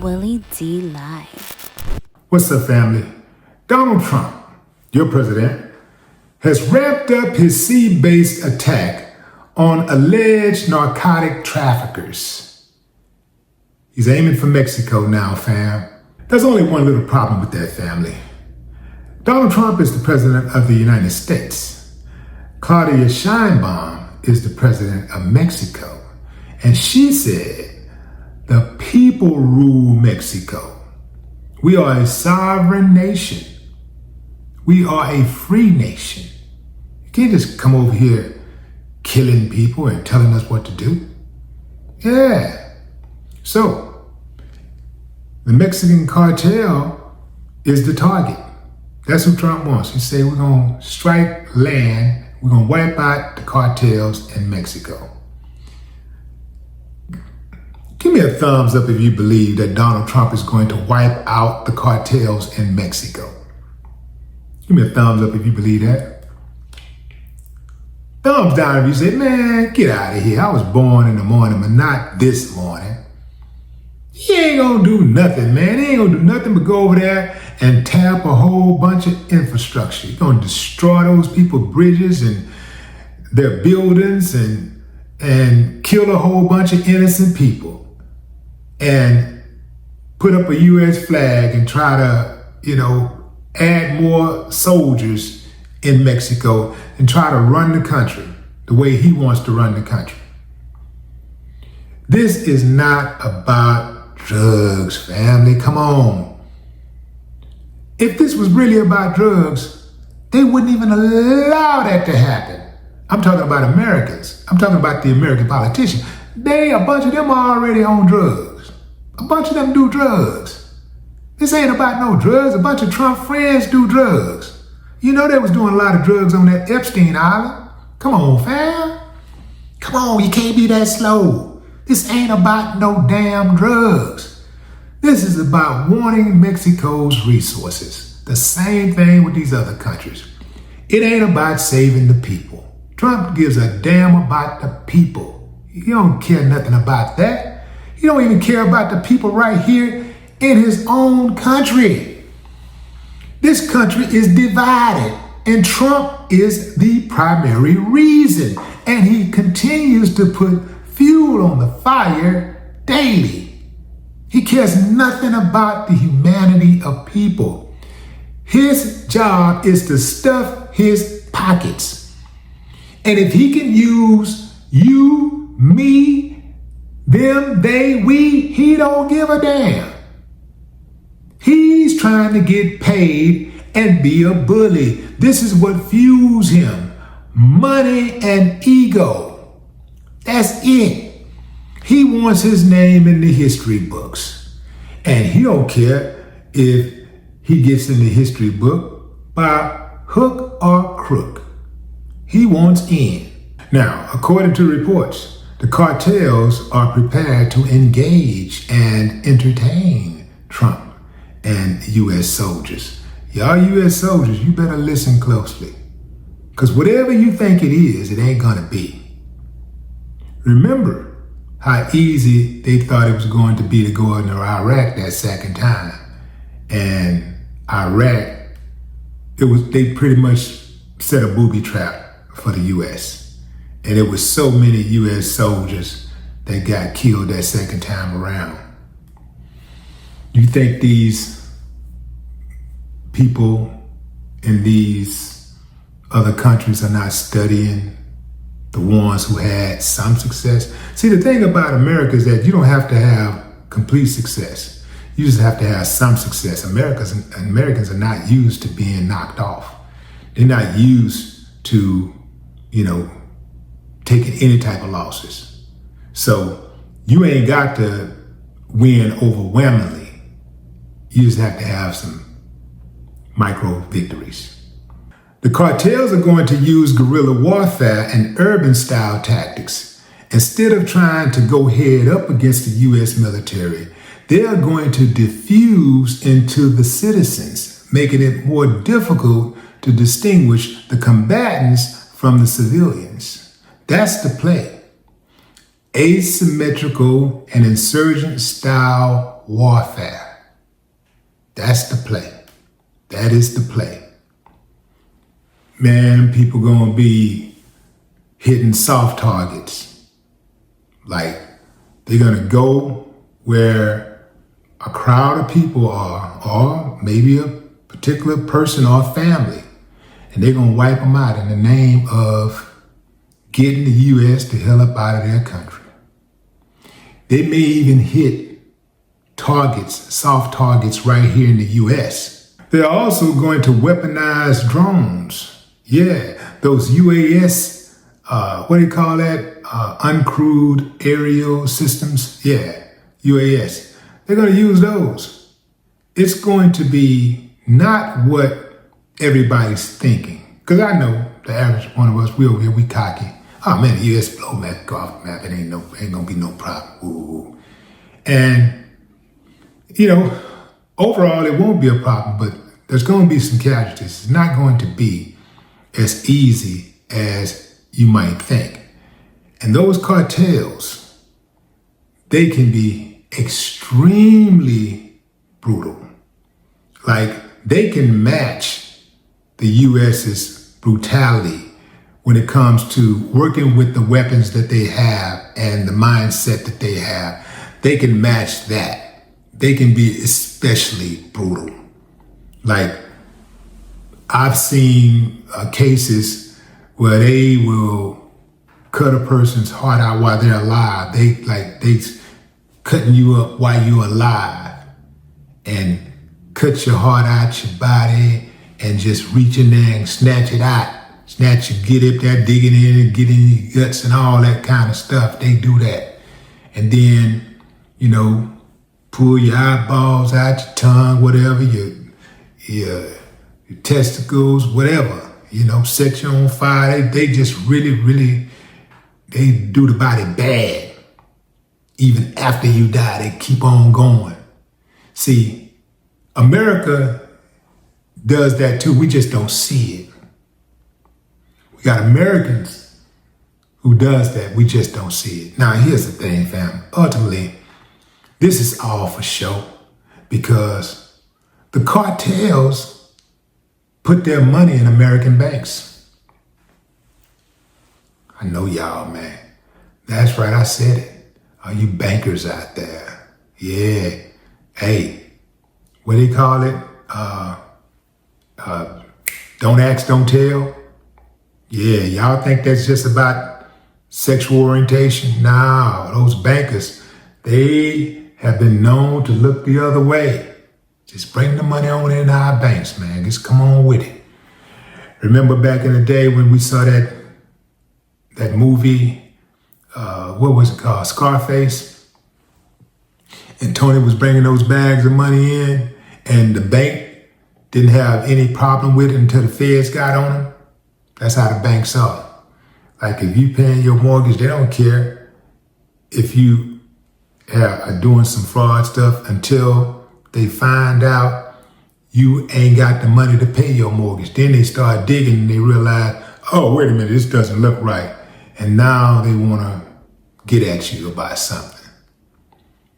Willie D. Live. What's up, family? Donald Trump, your president, has ramped up his sea-based attack on alleged narcotic traffickers. He's aiming for Mexico now, fam. There's only one little problem with that, family. Donald Trump is the president of the United States. Claudia Sheinbaum is the president of Mexico. And she said, the people rule Mexico. We are a sovereign nation. We are a free nation. You can't just come over here killing people and telling us what to do. Yeah. So, the Mexican cartel is the target. That's who Trump wants. He said, we're going to strike land. We're going to wipe out the cartels in Mexico. Give me a thumbs up if you believe that Donald Trump is going to wipe out the cartels in Mexico. Give me a thumbs up if you believe that. Thumbs down if you say, man, get out of here. I was born in the morning, but not this morning. He ain't gonna do nothing, man. He ain't gonna do nothing but go over there and tap a whole bunch of infrastructure. He's gonna destroy those people's bridges and their buildings and kill a whole bunch of innocent people. And put up a U.S. flag and try to, add more soldiers in Mexico and try to run the country the way he wants to run the country. This is not about drugs, family. Come on. If this was really about drugs, they wouldn't even allow that to happen. I'm talking about Americans. I'm talking about the American politicians. A bunch of them are already on drugs. A bunch of them do drugs. This ain't about no drugs. A bunch of Trump friends do drugs. You know they was doing a lot of drugs on that Epstein Island. Come on, fam. Come on, you can't be that slow. This ain't about no damn drugs. This is about wanting Mexico's resources. The same thing with these other countries. It ain't about saving the people. Trump gives a damn about the people. He don't care nothing about that. He don't even care about the people right here in his own country. This country is divided, and Trump is the primary reason. And he continues to put fuel on the fire daily. He cares nothing about the humanity of people. His job is to stuff his pockets. And if he can use you, me, them, they, we, he don't give a damn. He's trying to get paid and be a bully. This is what fuels him. Money and ego. That's it. He wants his name in the history books. And he don't care if he gets in the history book by hook or crook. He wants in. Now, according to reports, the cartels are prepared to engage and entertain Trump and U.S. soldiers. Y'all U.S. soldiers, you better listen closely. Because whatever you think it is, it ain't gonna be. Remember how easy they thought it was going to be to go into Iraq that second time. And Iraq, they pretty much set a booby trap for the U.S. And it was so many U.S. soldiers that got killed that second time around. You think these people in these other countries are not studying the ones who had some success? See, the thing about America is that you don't have to have complete success. You just have to have some success. Americans are not used to being knocked off. They're not used to, taking any type of losses. So you ain't got to win overwhelmingly. You just have to have some micro victories. The cartels are going to use guerrilla warfare and urban style tactics. Instead of trying to go head up against the U.S. military, they are going to diffuse into the citizens, making it more difficult to distinguish the combatants from the civilians. That's the play. Asymmetrical and insurgent style warfare. That's the play. That is the play. Man, people gonna be hitting soft targets. Like, they're gonna go where a crowd of people are, or maybe a particular person or family, and they're gonna wipe them out in the name of getting the U.S. the hell up out of their country. They may even hit targets, soft targets right here in the U.S. They're also going to weaponize drones. Yeah, those UAS, what do you call that? Uncrewed aerial systems. Yeah, UAS. They're going to use those. It's going to be not what everybody's thinking. Because I know the average one of us, we over here, we cocky. Oh man, the US blow map, go off the map, it ain't gonna be no problem. Ooh. And, overall it won't be a problem, but there's gonna be some casualties. It's not going to be as easy as you might think. And those cartels, they can be extremely brutal. Like, they can match the US's brutality when it comes to working with the weapons that they have and the mindset that they have. They can match that. They can be especially brutal. Like, I've seen cases where they will cut a person's heart out while they're alive. They cutting you up while you're alive and cut your heart out your body and just reach in there and snatch it out. Snatch you, get up there, digging in and get in your guts and all that kind of stuff. They do that. And then, pull your eyeballs out, your tongue, whatever, your testicles, whatever, set you on fire. They just really, they do the body bad. Even after you die, they keep on going. See, America does that too. We just don't see it. We got Americans who does that. We just don't see it. Now, here's the thing, fam. Ultimately, this is all for show because the cartels put their money in American banks. I know y'all, man. That's right, I said it. All you bankers out there. Yeah. Hey, what do they call it? Don't ask, don't tell. Yeah, y'all think that's just about sexual orientation? No, those bankers, they have been known to look the other way. Just bring the money on in our banks, man. Just come on with it. Remember back in the day when we saw that movie, what was it called? Scarface? And Tony was bringing those bags of money in and the bank didn't have any problem with it until the feds got on him. That's how the banks are. Like, if you paying your mortgage, they don't care if you are doing some fraud stuff until they find out you ain't got the money to pay your mortgage. Then they start digging and they realize, oh, wait a minute, this doesn't look right. And now they want to get at you about something.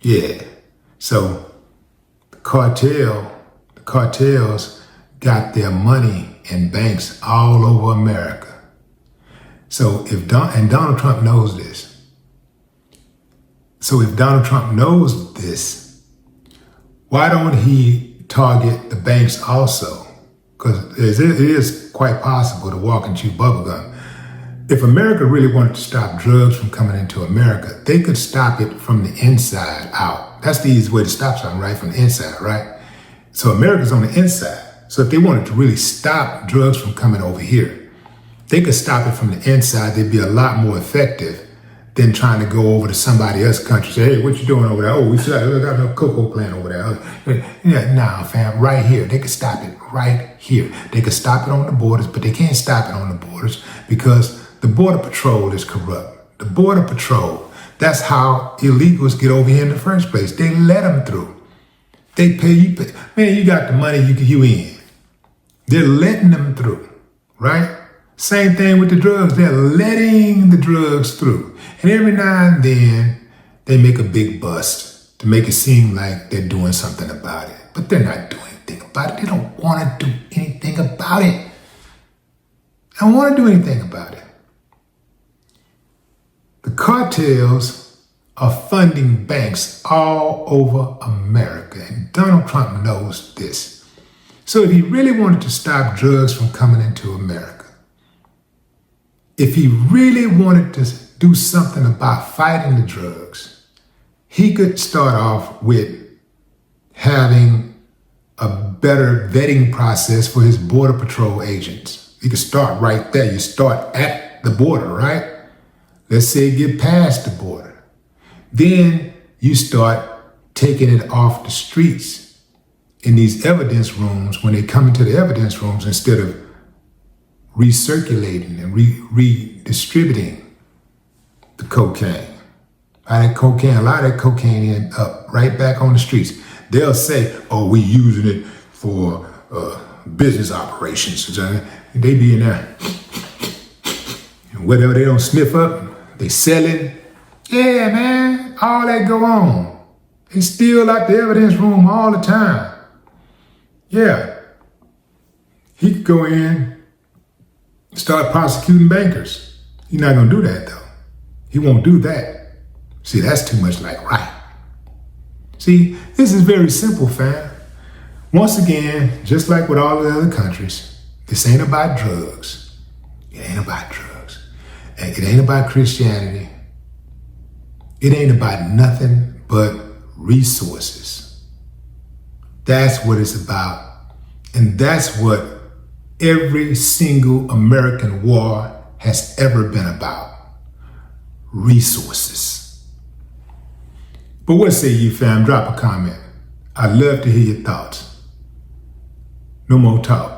Yeah. So the cartels got their money in banks all over America. So Donald Trump knows this. So if Donald Trump knows this, why don't he target the banks also? Because it is quite possible to walk and chew bubblegum. If America really wanted to stop drugs from coming into America, they could stop it from the inside out. That's the easiest way to stop something, right? From the inside, right? So America's on the inside. So if they wanted to really stop drugs from coming over here, they could stop it from the inside. They'd be a lot more effective than trying to go over to somebody else's country. Say, hey, what you doing over there? Oh, we got a cocoa plant over there. Yeah, nah, fam, right here. They could stop it right here. They could stop it on the borders, but they can't stop it on the borders because the Border Patrol is corrupt. The Border Patrol, that's how illegals get over here in the first place. They let them through. They pay you. Man, you got the money, you in. They're letting them through, right? Same thing with the drugs. They're letting the drugs through. And every now and then, they make a big bust. to make it seem like they're doing something about it. But they're not doing anything about it. They don't want to do anything about it. They don't want to do anything about it. The cartels are funding banks all over America, and Donald Trump knows this. So if he really wanted to stop drugs from coming into America, if he really wanted to do something about fighting the drugs, he could start off with having a better vetting process for his Border Patrol agents. You could start right there. You start at the border, right? Let's say get past the border. Then you start taking it off the streets in these evidence rooms. When they come into the evidence rooms, instead of recirculating and redistributing the cocaine. A lot of that cocaine end up right back on the streets. They'll say, oh, we using it for business operations. They be in there. Whatever they don't sniff up, they sell it. Yeah, man, all that go on. They steal out the evidence room all the time. Yeah. He could go in, start prosecuting bankers. He's not gonna do that though. He won't do that. See, that's too much like right. See, this is very simple, fam. Once again, just like with all the other countries, this ain't about drugs. It ain't about drugs. It ain't about Christianity. It ain't about nothing but resources. That's what it's about. And that's what every single American war has ever been about. Resources. But what say you, fam? Drop a comment. I'd love to hear your thoughts. No more talk.